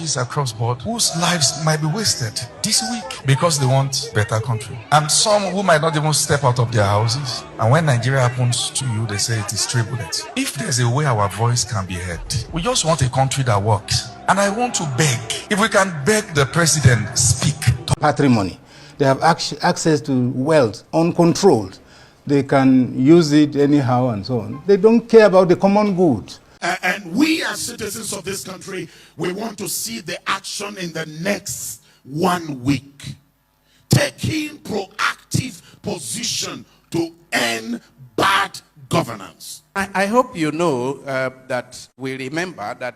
churches across board whose lives might be wasted this week because they want better country. And some who might not even step out of their houses. And when Nigeria happens to you, they say it is stray bullets. If there's a way our voice can be heard, we just want a country that works. And I want to beg, if we can beg the president, speak. Patrimony. They have access to wealth uncontrolled. They can use it anyhow and so on. They don't care about the common good. And we as citizens of this country, we want to see the action in the next 1 week. Taking proactive position to end bad governance. I hope you know that we remember that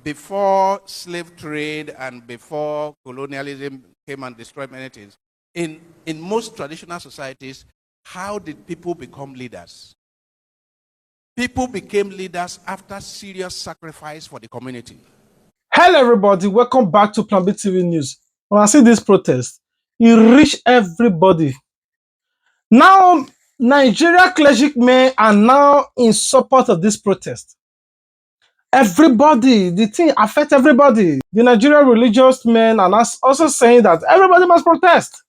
before slave trade and before colonialism came and destroyed many things, in most traditional societies, how did people become leaders? People became leaders after serious sacrifice for the community. Hello everybody, welcome back to Plan B TV News. When I see this protest, it reached everybody. Now, Nigeria clergymen are now in support of this protest. Everybody, the thing affects everybody. The Nigerian religious men are also saying that everybody must protest.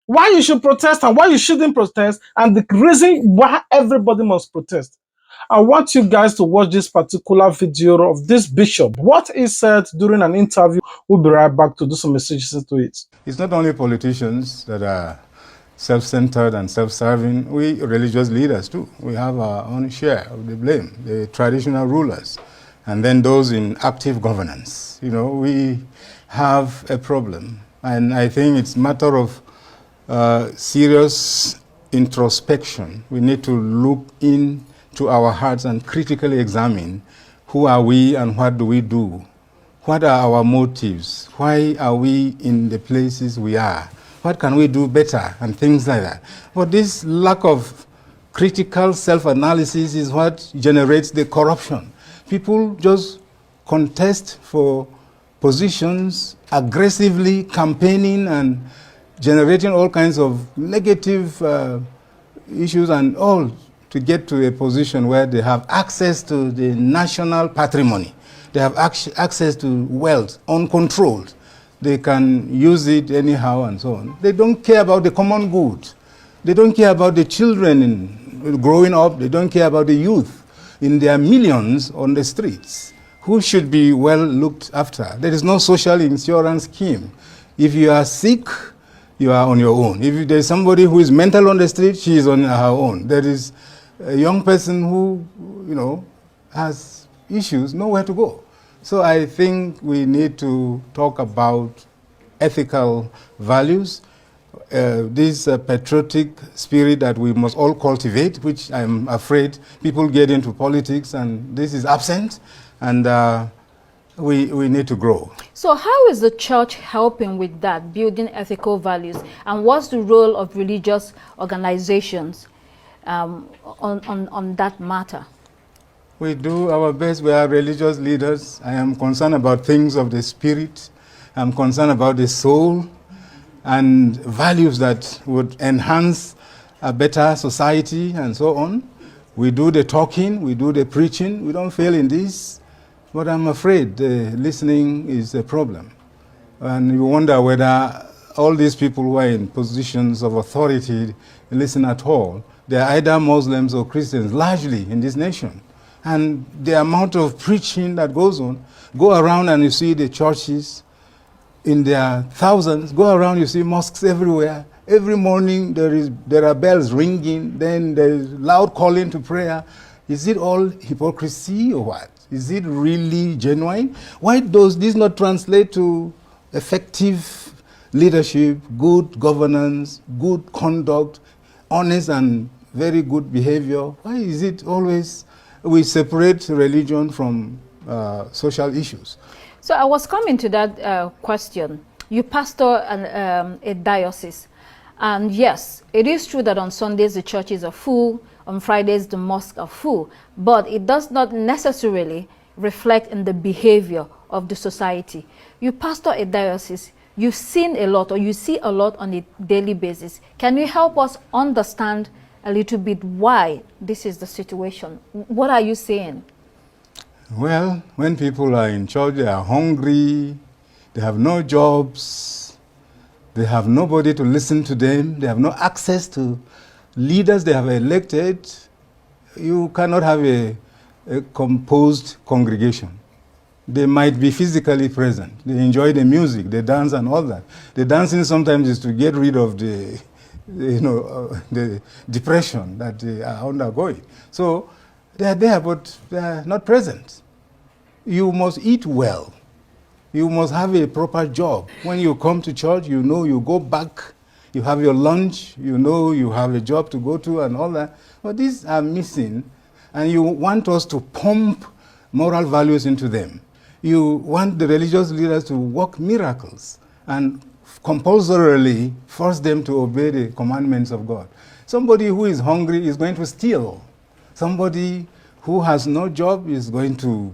Why you should protest and why you shouldn't protest, and the reason why everybody must protest. I want you guys to watch this particular video of this bishop. What he said during an interview. We'll be right back to do some messages to it. It's not only politicians that are self-centered and self-serving. We religious leaders too. We have our own share of the blame, the traditional rulers, and then those in active governance. You know, we have a problem, and I think it's a matter of serious introspection. We need to look into our hearts and critically examine who are we and what do we do? What are our motives? Why are we in the places we are? What can we do better? And things like that. But this lack of critical self-analysis is what generates the corruption. People just contest for positions, aggressively campaigning and generating all kinds of negative issues and all to get to a position where they have access to the national patrimony. They have access to wealth uncontrolled. They can use it anyhow and so on. They don't care about the common good. They don't care about the children growing up. They don't care about the youth in their millions on the streets who should be well looked after. There is no social insurance scheme. If you are sick, you are on your own. If there's somebody who is mental on the street, she is on her own. There is a young person who, you know, has issues, nowhere to go. So I think we need to talk about ethical values, this patriotic spirit that we must all cultivate, which I'm afraid people get into politics and this is absent, and we need to grow. So how is the church helping with that, building ethical values? And what's the role of religious organizations on that matter? We do our best. We are religious leaders. I am concerned about things of the spirit. I'm concerned about the soul and values that would enhance a better society and so on. We do the talking, we do the preaching. We don't fail in this. But I'm afraid listening is a problem. And you wonder whether all these people who are in positions of authority listen at all. They're either Muslims or Christians, largely in this nation. And the amount of preaching that goes on, go around and you see the churches in their thousands, go around, you see mosques everywhere. Every morning there are bells ringing, then there is loud calling to prayer. Is it all hypocrisy or what? Is it really genuine? Why does this not translate to effective leadership, good governance, good conduct, honest and very good behavior? Why is it always we separate religion from social issues? So I was coming to that question. You pastor a diocese. And yes, it is true that on Sundays the churches are full, on Fridays the mosques are full, but it does not necessarily reflect in the behavior of the society. You pastor a diocese, you've seen a lot, or you see a lot on a daily basis. Can you help us understand a little bit why this is the situation? What are you saying? Well, when people are in church, they are hungry, They have no jobs. They have nobody to listen to them. They have no access to leaders they have elected. You cannot have a composed congregation. They might be physically present. They enjoy the music, they dance and all that. The dancing sometimes is to get rid of the depression that they are undergoing. So they are there, but they are not present. You must eat well. You must have a proper job. When you come to church, you know you go back, you have your lunch, you know you have a job to go to and all that. But these are missing, and you want us to pump moral values into them. You want the religious leaders to work miracles and compulsorily force them to obey the commandments of God. Somebody who is hungry is going to steal. Somebody who has no job is going to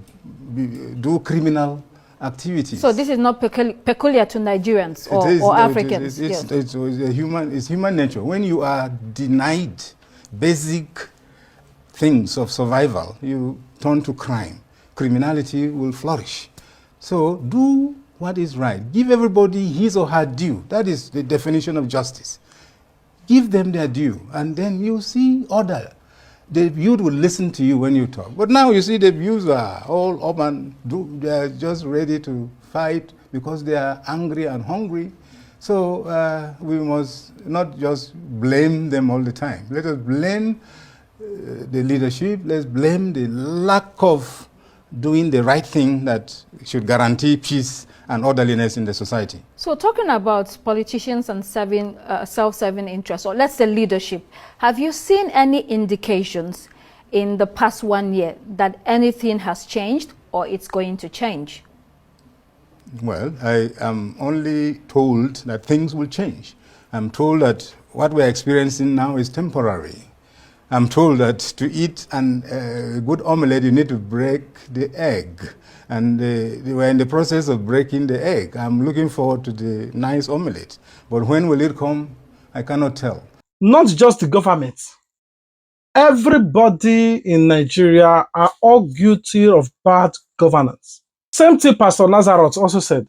do criminal activities. So this is not peculiar to Nigerians or Africans. It's human nature. When you are denied basic things of survival, you turn to crime. Criminality will flourish. So do what is right. Give everybody his or her due. That is the definition of justice. Give them their due, and then you see order. The youth will listen to you when you talk. But now you see the youth are all up and they are just ready to fight because they are angry and hungry. So we must not just blame them all the time. Let us blame the leadership. Let's blame the lack of doing the right thing that should guarantee peace and orderliness in the society. So talking about politicians and self-serving interests, or let's say leadership, have you seen any indications in the past 1 year that anything has changed or it's going to change? Well, I am only told that things will change. I'm told that what we're experiencing now is temporary. I'm told that to eat a good omelette, you need to break the egg. And they were in the process of breaking the egg. I'm looking forward to the nice omelette. But when will it come? I cannot tell. Not just the government. Everybody in Nigeria are all guilty of bad governance. Same thing Pastor Lazarus also said.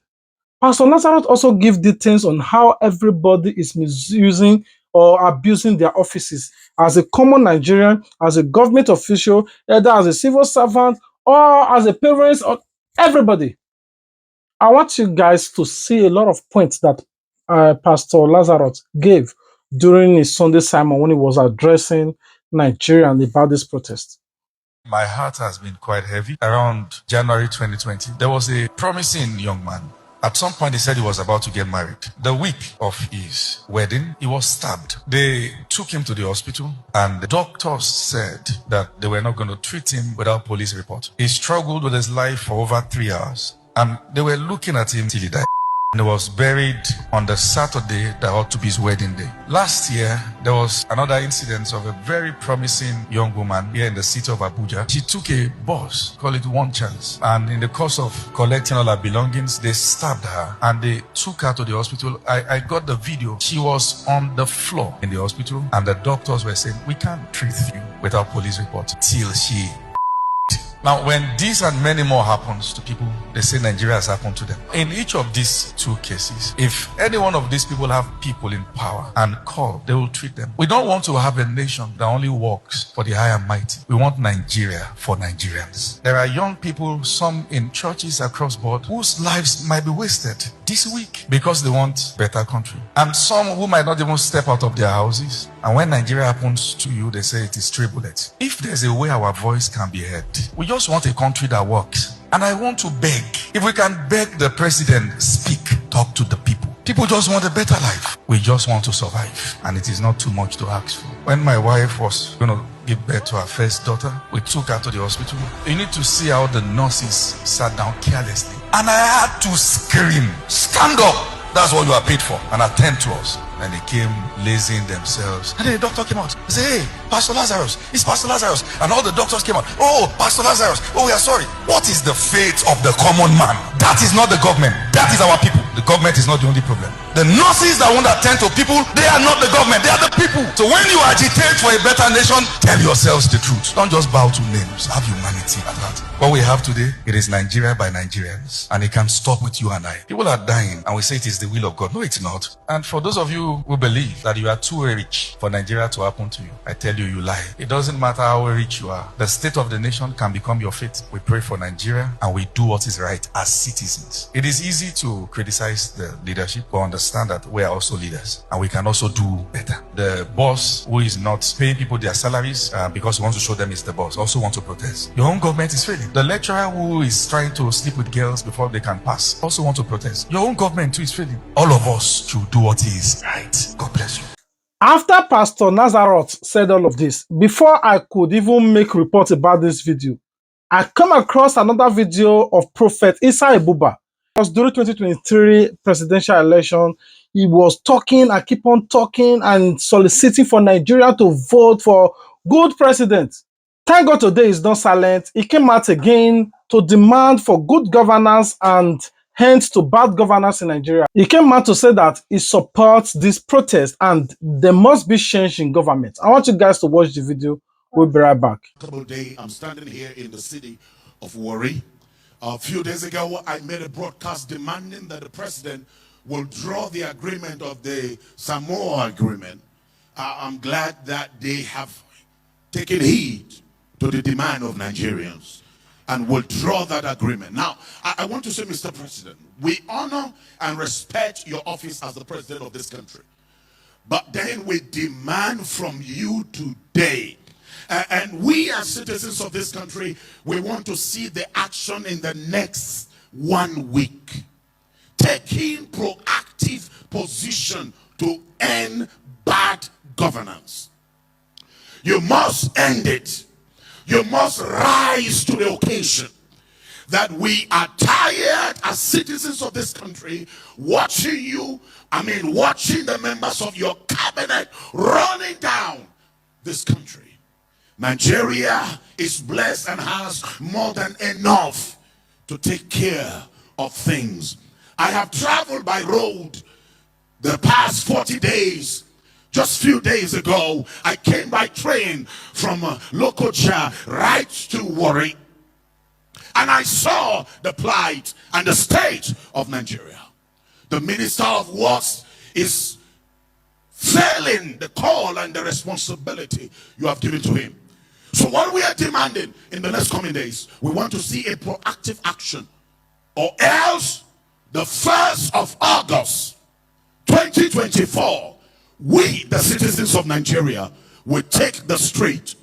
Pastor Lazarus also gives details on how everybody is misusing or abusing their offices as a common Nigerian, as a government official, either as a civil servant or as a parent, or everybody. I want you guys to see a lot of points that Pastor Lazarus gave during his Sunday sermon when he was addressing Nigerians about this protest. My heart has been quite heavy. Around January 2020, there was a promising young man. At some point, he said he was about to get married. The week of his wedding, he was stabbed. They took him to the hospital, and the doctors said that they were not going to treat him without police report. He struggled with his life for over 3 hours, and they were looking at him till he died. And he was buried on the Saturday that ought to be his wedding day. Last year, there was another incident of a very promising young woman here in the city of Abuja. She took a bus, call it One Chance, and in the course of collecting all her belongings, they stabbed her and they took her to the hospital. I got the video. She was on the floor in the hospital, and the doctors were saying, we can't treat you without police report till she... Now, when this and many more happens to people, they say Nigeria has happened to them. In each of these two cases, if any one of these people have people in power and call, they will treat them. We don't want to have a nation that only works for the high and mighty. We want Nigeria for Nigerians. There are young people, some in churches across board, whose lives might be wasted this week because they want a better country. And some who might not even step out of their houses. And when Nigeria happens to you, they say it is 3 bullets. If there's a way our voice can be heard, we just want a country that works. And I want to beg, if we can beg the president, speak, talk to the people. People just want a better life. We just want to survive. And it is not too much to ask for. When my wife was going to give birth to her first daughter, we took her to the hospital. You need to see how the nurses sat down carelessly. And I had to scream, stand up. That's what you are paid for. And attend to us. And they came lazing themselves. And then the doctor came out. He said, hey, Pastor Lazarus, it's Pastor Lazarus. And all the doctors came out. Oh, Pastor Lazarus, oh, we are sorry. What is the fate of the common man? That is not the government. That is our people. The government is not the only problem. The nurses that want to attend to people, they are not the government, they are the people. So when you agitate for a better nation, tell yourselves the truth. Don't just bow to names. Have humanity at heart. What we have today, it is Nigeria by Nigerians, and it can stop with you and I. People are dying, and we say it is the will of God. No, it's not. And for those of you who believe that you are too rich for Nigeria to happen to you, I tell you, you lie. It doesn't matter how rich you are. The state of the nation can become your fate. We pray for Nigeria, and we do what is right as citizens. It is easy to criticize the leadership, but understand that we are also leaders, and we can also do better. The boss who is not paying people their salaries because he wants to show them he's the boss also wants to protest. Your own government is failing. The lecturer who is trying to sleep with girls before they can pass also wants to protest. Your own government too is failing. All of us should do what is right. God bless you. After Pastor Nazareth said all of this, before I could even make report about this video, I come across another video of Prophet Isa Ibuba. It was during 2023 presidential election. He was talking and keep on talking and soliciting for Nigeria to vote for good president. Thank God today is not silent. He came out again to demand for good governance and hence to bad governance in Nigeria. He came out to say that he supports this protest and there must be change in government. I want you guys to watch the video. We'll be right back. Day, I'm standing here in the city of Warri. A few days ago, I made a broadcast demanding that the president will draw the agreement of the Samoa agreement. I'm glad that they have taken heed to the demand of Nigerians and will draw that agreement. Now, I want to say, Mr. President, we honor and respect your office as the president of this country. But then we demand from you today, and we as citizens of this country, we want to see the action in the next 1 week. Taking proactive position to end bad governance. You must end it. You must rise to the occasion. That we are tired as citizens of this country watching you, watching the members of your cabinet running down this country. Nigeria is blessed and has more than enough to take care of things. I have traveled by road the past 40 days. Just a few days ago, I came by train from Lokoja right to Warri. And I saw the plight and the state of Nigeria. The Minister of Works is failing the call and the responsibility you have given to him. So what we are demanding in the next coming days, we want to see a proactive action. Or else, the 1st of August, 2024, we, the citizens of Nigeria, will take the street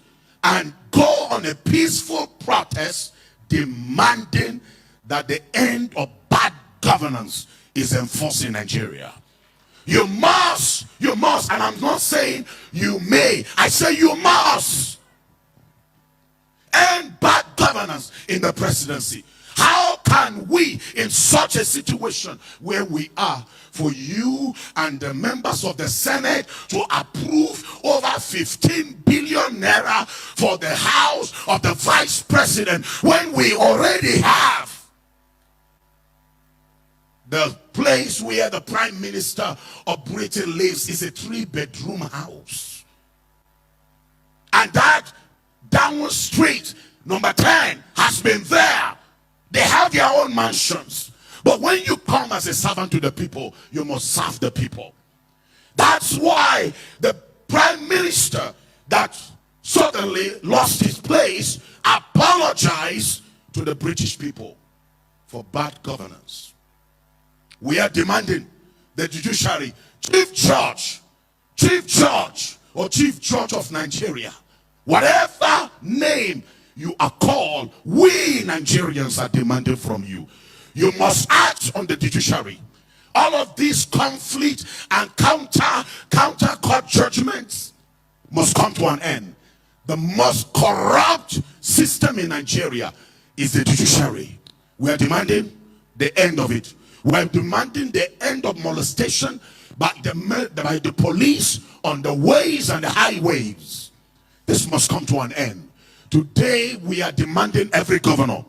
and go on a peaceful protest demanding that the end of bad governance is enforced in Nigeria. You must, and I'm not saying you may, I say you must end bad governance in the presidency. How can we, in such a situation where we are, for you and the members of the Senate to approve over 15 billion naira for the house of the vice president when we already have the place where the prime minister of Britain lives is a 3-bedroom house? And that down street, number 10, has been there. They have their own mansions. But when you come as a servant to the people, you must serve the people. That's why the prime minister that suddenly lost his place apologized to the British people for bad governance. We are demanding the judiciary, chief judge or chief judge of Nigeria, whatever name you are called, we Nigerians are demanding from you. You must act on the judiciary. All of these conflict and counter court judgments must come to an end. The most corrupt system in Nigeria is the judiciary. We are demanding the end of it. We are demanding the end of molestation by the police on the ways and the highways. This must come to an end. Today we are demanding every governor,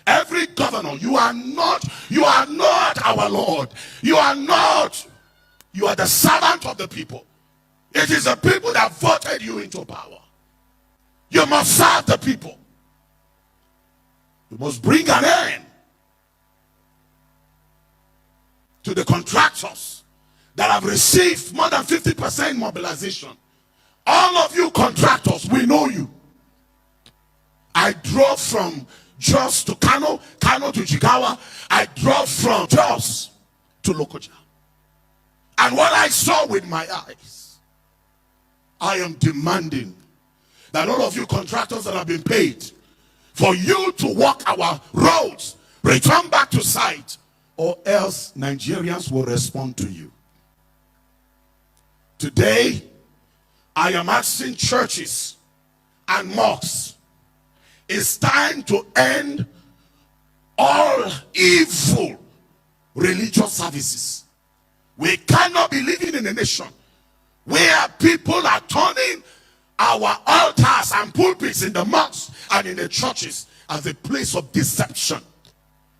Every governor, you are not our Lord. You are not. You are the servant of the people. It is the people that voted you into power. You must serve the people. You must bring an end to the contractors that have received more than 50% mobilization. All of you contractors, we know you. I drove from Jos to Kano, Kano to Jigawa. I drove from Jos to Lokoja. And what I saw with my eyes, I am demanding that all of you contractors that have been paid for you to walk our roads, return back to site, or else Nigerians will respond to you. Today, I am asking churches and mosques, it's time to end all evil religious services. We cannot be living in a nation where people are turning our altars and pulpits in the mosques and in the churches as a place of deception.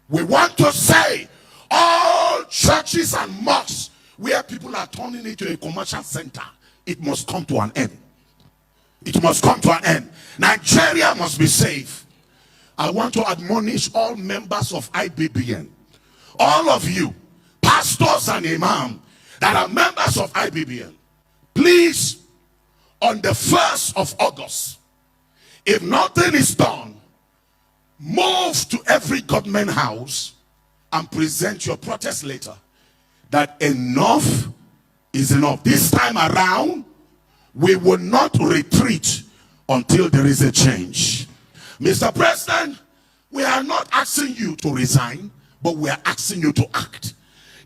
We want to say all churches and mosques where people are turning it to a commercial center, it must come to an end. It must come to an end. Nigeria must be safe. I want to admonish all members of IBBN, all of you, pastors and imams that are members of IBBN, please, on the 1st of August, if nothing is done, move to every government house and present your protest letter that enough is enough. This time around, we will not retreat until there is a change. Mr. President, we are not asking you to resign, but we are asking you to act.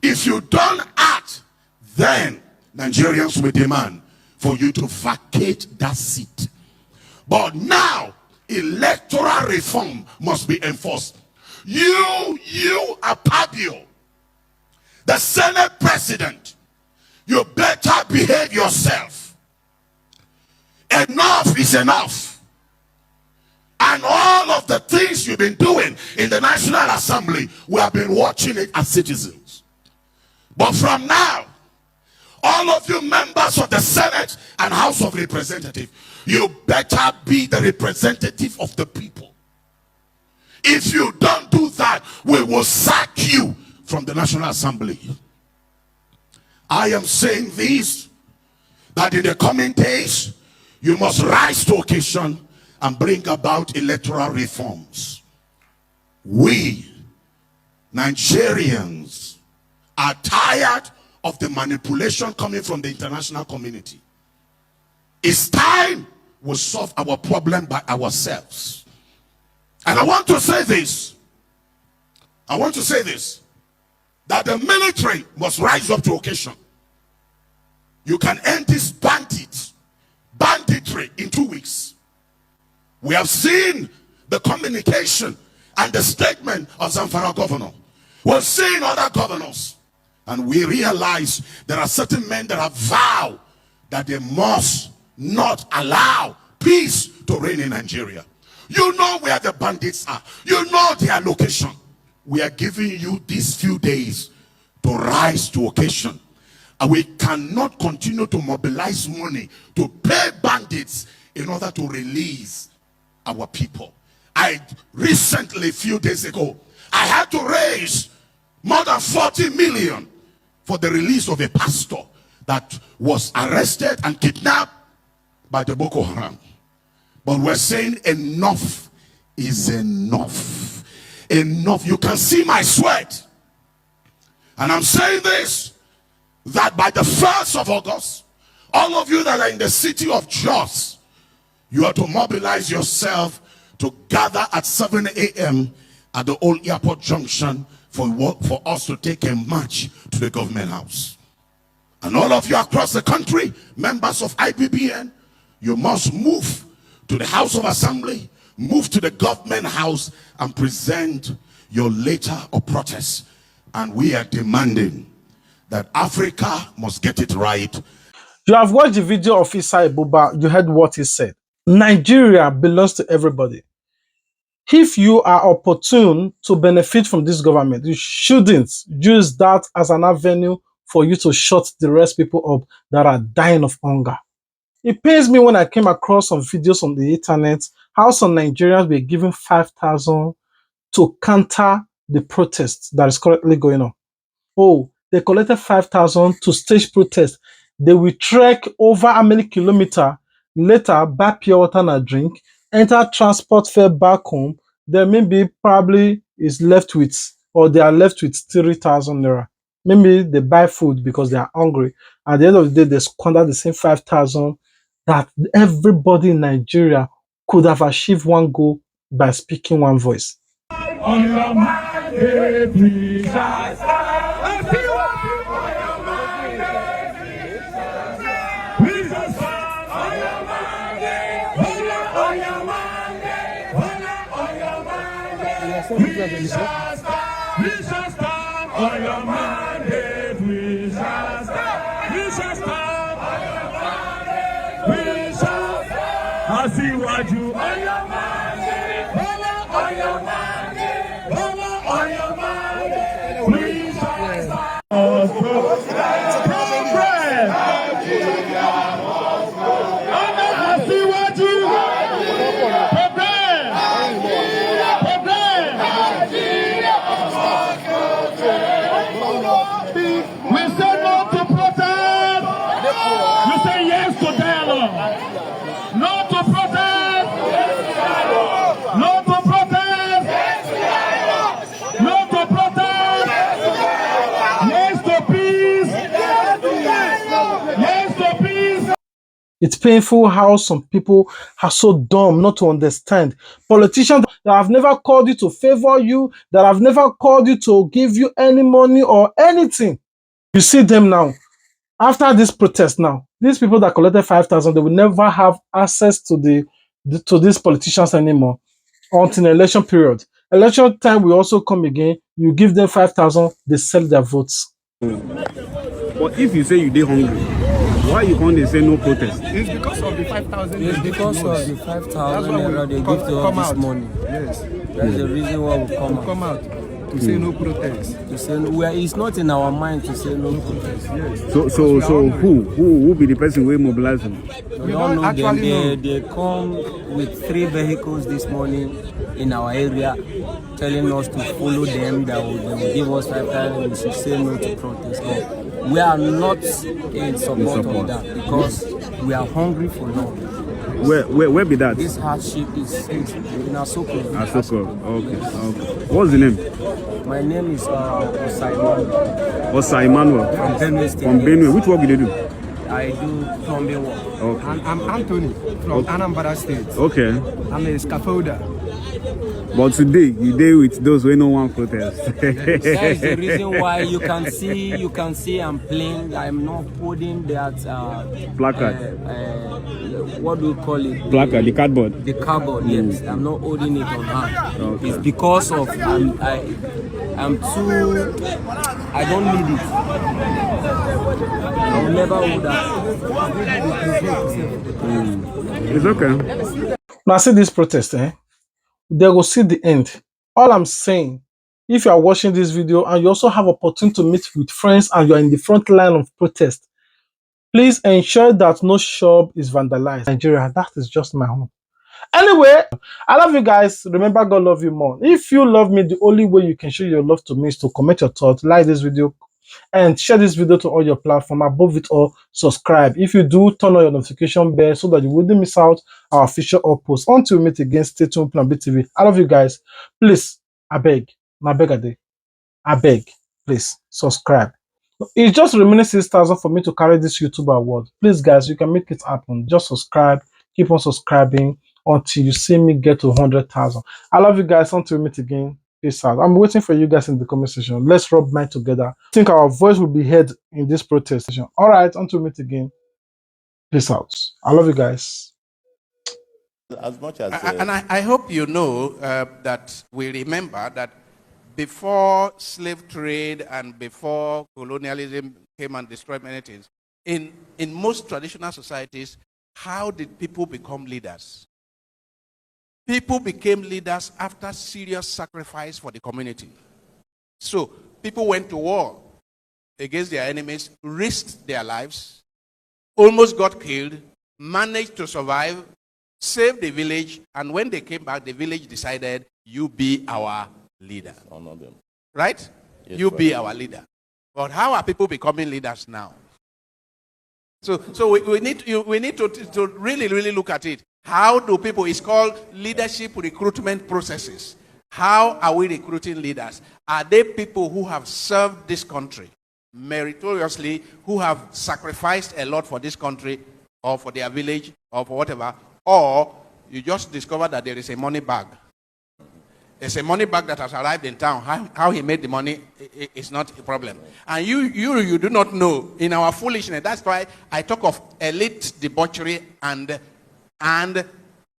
If you don't act, then Nigerians will demand for you to vacate that seat. But now, electoral reform must be enforced. You Apabio, the Senate President, you better behave yourself. Enough is enough. And all of the things you've been doing in the National Assembly, we have been watching it as citizens. But from now, all of you members of the Senate and House of Representatives, you better be the representative of the people. If you don't do that, we will sack you from the National Assembly. I am saying this, that in the coming days, you must rise to occasion and bring about electoral reforms. We, Nigerians, are tired of the manipulation coming from the international community. It's time we solve our problem by ourselves. And I want to say this. That the military must rise up to occasion. You can end this banditry in 2 weeks. We have seen the communication and the statement of Zamfara governor. We've seen other governors. And we realize there are certain men that have vowed that they must not allow peace to reign in Nigeria. You know where the bandits are. You know their location. We are giving you these few days to rise to occasion. And we cannot continue to mobilize money to pay bandits in order to release our people. I recently, a few days ago, I had to raise more than 40 million for the release of a pastor that was arrested and kidnapped by the Boko Haram. But we're saying enough is enough. Enough. You can see my sweat. And I'm saying this, that by the 1st of August, all of you that are in the city of Jos, you are to mobilize yourself to gather at 7 a.m. at the old airport junction for us to take a march to the government house. And all of you across the country, members of IBBN, you must move to the House of Assembly, move to the government house and present your letter of protest. And we are demanding that Africa must get it right. You have watched the video of Isai Buba. You heard what he said. Nigeria belongs to everybody. If you are opportune to benefit from this government, you shouldn't use that as an avenue for you to shut the rest people up that are dying of hunger. It pains me when I came across some videos on the internet how some Nigerians were given 5,000 to counter the protest that is currently going on. Oh, they collected 5,000 to stage protest. They will trek over how many kilometers, later buy pure water and a drink, enter transport fare back home, then maybe probably is left with, or they are left with 3,000 naira. Maybe they buy food because they are hungry. At the end of the day, they squander the same 5,000 that everybody in Nigeria could have achieved one goal by speaking one voice. On your mind, every child. On your mind, every child. We just stand on your mind, on your mind, on your mind. We shall stand on your mind, we shall stand. We shall stand on your mind, we shall stand. I see what you on your mind, on your mind. We say no to protest. You say yes to dialogue. No to protest. No to protest. No to protest. Yes to peace. Yes to peace. It's painful how some people are so dumb not to understand. Politicians that have never called you to favor you, that have never called you to give you any money or anything. You see them now. After this protest now, these people that collected 5,000, they will never have access to to these politicians anymore until election period. Election time will also come again. You give them 5,000, they sell their votes. But if you say you dey hungry, why you can't dey say no protest? It's because of the 5,000. It's because of the 5,000 naira they give to us this morning. Yes. That's the reason why we come out to say no protest. To say it's not in our mind to say no protest. Yes. So who be the person who mobilize them? We don't know them. They come with 3 vehicles this morning in our area, telling us to follow them. They will give us 5,000. We should say no to protest. But we are not in support of that because we are hungry for love. Where be that? This hardship is in Asoko. Asoko. Okay. What's the name? My name is Osai Emmanuel. Osai Emmanuel. From Benue State. From Benue. Which work do you do? I do plumbing work. Okay. And I'm Anthony from Anambra State. Okay. I'm a scaffolder. But today you dey with those who no want protest. That is the reason why you can see I'm playing. I'm not holding that placard. What do you call it? Placard, the cardboard. The cardboard, yes. I'm not holding it on hand. Okay. It's because of I'm too. I don't need it. I'll never hold that. It's okay. Now see this protest, they will see the end. All I'm saying, if you are watching this video and you also have opportunity to meet with friends and you are in the front line of protest, please ensure that no shop is vandalized. Nigeria, that is just my home. Anyway, I love you guys. Remember, God love you more. If you love me, the only way you can show your love to me is to comment your thoughts, like this video, and share this video to all your platforms. Above it all, subscribe. If you do, turn on your notification bell so that you wouldn't miss out our official upposts. Until we meet again, stay tuned, Plan B TV. I love you guys. Please, I beg, please subscribe. It's just remaining 6,000 for me to carry this YouTube award. Please, guys, you can make it happen. Just subscribe. Keep on subscribing until you see me get to 100,000. I love you guys. Until we meet again. Peace out. I'm waiting for you guys in the comment section. Let's rub minds together. I think our voice will be heard in this protest session. All right, until we meet again. Peace out. I love you guys. As much as and I hope you know that we remember that before slave trade and before colonialism came and destroyed many things, in most traditional societies, how did people become leaders? People became leaders after serious sacrifice for the community. So people went to war against their enemies, risked their lives, almost got killed, managed to survive, saved the village, and when they came back, the village decided, you be our leader. Honor them. Right? Yes, you sir. be our leader. But how are people becoming leaders now? So we need to really, really look at it. How do people, it's called leadership recruitment processes. How are we recruiting leaders? Are they people who have served this country meritoriously, who have sacrificed a lot for this country or for their village or for whatever? Or you just discover that there is a money bag. There's a money bag that has arrived in town. How he made the money is not a problem. And you do not know in our foolishness. That's why I talk of elite debauchery and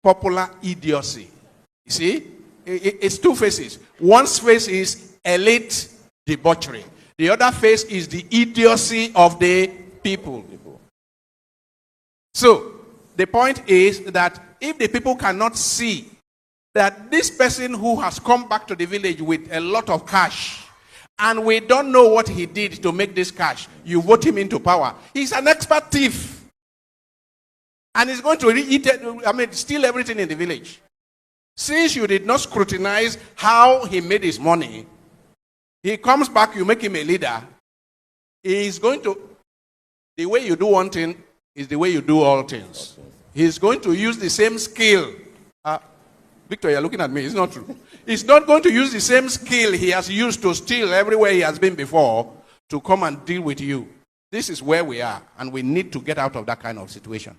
popular idiocy. You see? It's two faces. One face is elite debauchery. The other face is the idiocy of the people. So, the point is that if the people cannot see that this person who has come back to the village with a lot of cash, and we don't know what he did to make this cash, you vote him into power. He's an expert thief. And he's going to steal everything in the village. Since you did not scrutinize how he made his money, he comes back, you make him a leader. He's going to, the way you do one thing is the way you do all things. He's going to use the same skill. Victor, you're looking at me. It's not true. He's not going to use the same skill he has used to steal everywhere he has been before to come and deal with you. This is where we are, and we need to get out of that kind of situation.